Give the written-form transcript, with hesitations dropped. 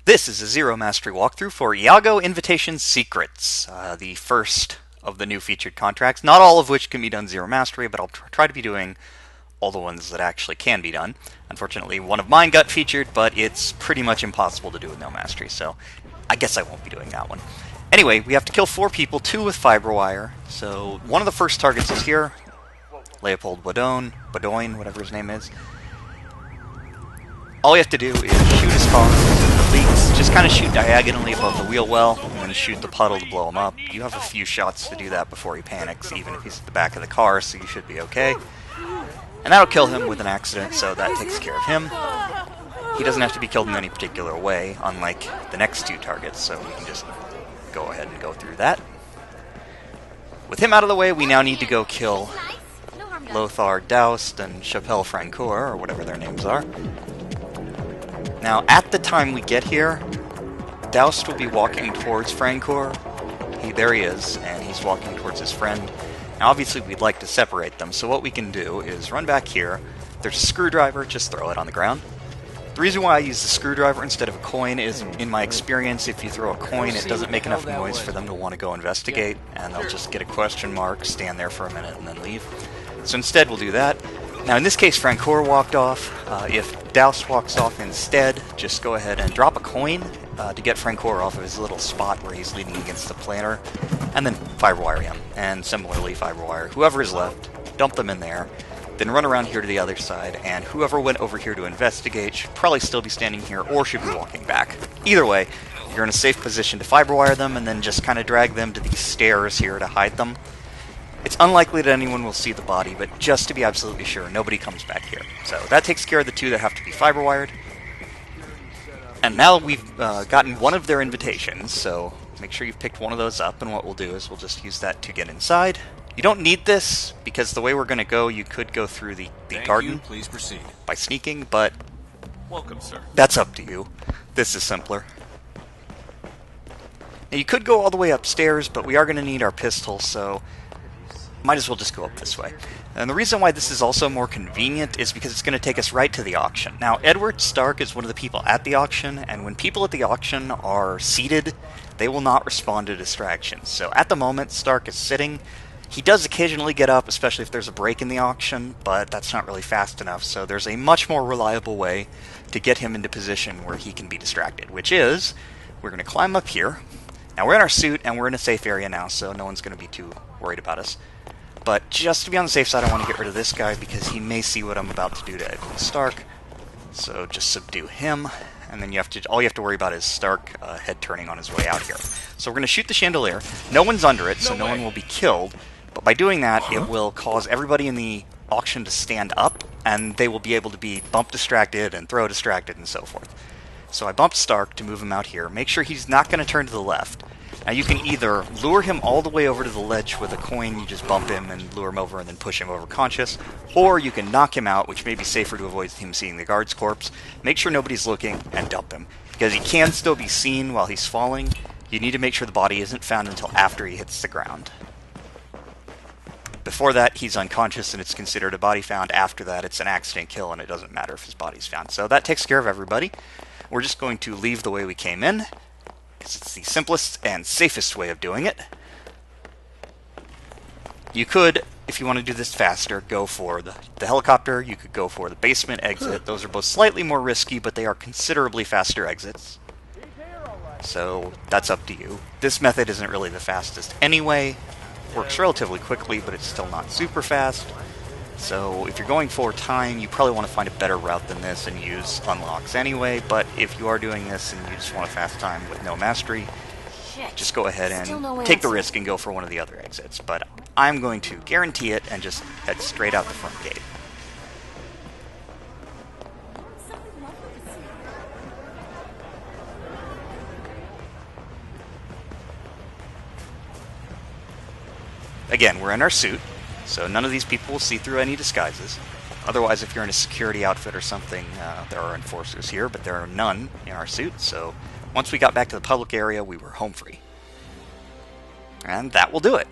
This is a Zero Mastery walkthrough for IAGO Invitation Secrets, the first of the new featured contracts, not all of which can be done Zero Mastery, but I'll try to be doing all the ones that actually can be done. Unfortunately, one of mine got featured, but it's pretty much impossible to do with no mastery, so I guess I won't be doing that one. Anyway, we have to kill 4 people, 2 with fiber wire, so one of the first targets is here, Leopold Badoin, whatever his name is. All you have to do is shoot his car, leaks, just kind of shoot diagonally above the wheel well, and then shoot the puddle to blow him up. You have a few shots to do that before he panics, even if he's at the back of the car, so you should be okay. And that'll kill him with an accident, so that takes care of him. He doesn't have to be killed in any particular way, unlike the next 2 targets, so we can just go ahead and go through that. With him out of the way, we now need to go kill Lothar Daust and Chapelle Francoeur, or whatever their names are. Now, at the time we get here, Daust will be walking towards Francoeur. There he is, and he's walking towards his friend. Now, obviously, we'd like to separate them, so what we can do is run back here. There's a screwdriver, just throw it on the ground. The reason why I use the screwdriver instead of a coin is, in my experience, if you throw a coin, it doesn't make enough noise for them to want to go investigate, and they'll just get a question mark, stand there for a minute, and then leave. So instead, we'll do that. Now, in this case, Francoeur walked off. If Daust walks off instead, just go ahead and drop a coin to get Francoeur off of his little spot where he's leaning against the planter, and then fiberwire him. And similarly, fiberwire whoever is left, dump them in there, then run around here to the other side, and whoever went over here to investigate should probably still be standing here or should be walking back. Either way, you're in a safe position to fiberwire them, and then just kind of drag them to these stairs here to hide them. It's unlikely that anyone will see the body, but just to be absolutely sure, nobody comes back here. So that takes care of the 2 that have to be fiber-wired. And now we've gotten one of their invitations, so make sure you've picked one of those up, and what we'll do is we'll just use that to get inside. You don't need this, because the way we're going to go, you could go through the garden Please proceed. by sneaking, but Welcome, sir. that's up to you. This is simpler. Now, you could go all the way upstairs, but we are going to need our pistol, so might as well just go up this way. And the reason why this is also more convenient is because it's going to take us right to the auction. Now, Edward Stark is one of the people at the auction, and when people at the auction are seated, they will not respond to distractions. So at the moment, Stark is sitting. He does occasionally get up, especially if there's a break in the auction, but that's not really fast enough. So there's a much more reliable way to get him into position where he can be distracted, which is, we're going to climb up here. Now, we're in our suit, and we're in a safe area now, so no one's going to be too worried about us. But just to be on the safe side, I want to get rid of this guy because he may see what I'm about to do to Edward Stark. So just subdue him, and then all you have to worry about is Stark head turning on his way out here. So we're going to shoot the chandelier. No one's under it, so no one will be killed. But by doing that, it will cause everybody in the auction to stand up, and they will be able to be bump distracted and throw distracted and so forth. So I bumped Stark to move him out here. Make sure he's not going to turn to the left. Now you can either lure him all the way over to the ledge with a coin, you just bump him and lure him over and then push him over conscious, or you can knock him out, which may be safer to avoid him seeing the guard's corpse. Make sure nobody's looking and dump him, because he can still be seen while he's falling. You need to make sure the body isn't found until after he hits the ground. Before that, he's unconscious and it's considered a body found. After that, it's an accident kill and it doesn't matter if his body's found. So that takes care of everybody. We're just going to leave the way we came in, because it's the simplest and safest way of doing it. You could, if you want to do this faster, go for the helicopter. You could go for the basement exit. Those are both slightly more risky, but they are considerably faster exits. So that's up to you. This method isn't really the fastest anyway. Works relatively quickly, but it's still not super fast. So if you're going for time, you probably want to find a better route than this and use unlocks anyway, but if you are doing this and you just want a fast time with no mastery, just go ahead and take the risk and go for one of the other exits. But I'm going to guarantee it and just head straight out the front gate. Again, we're in our suit, so none of these people will see through any disguises. Otherwise, if you're in a security outfit or something, there are enforcers here, but there are none in our suit, so once we got back to the public area, we were home free. And that will do it.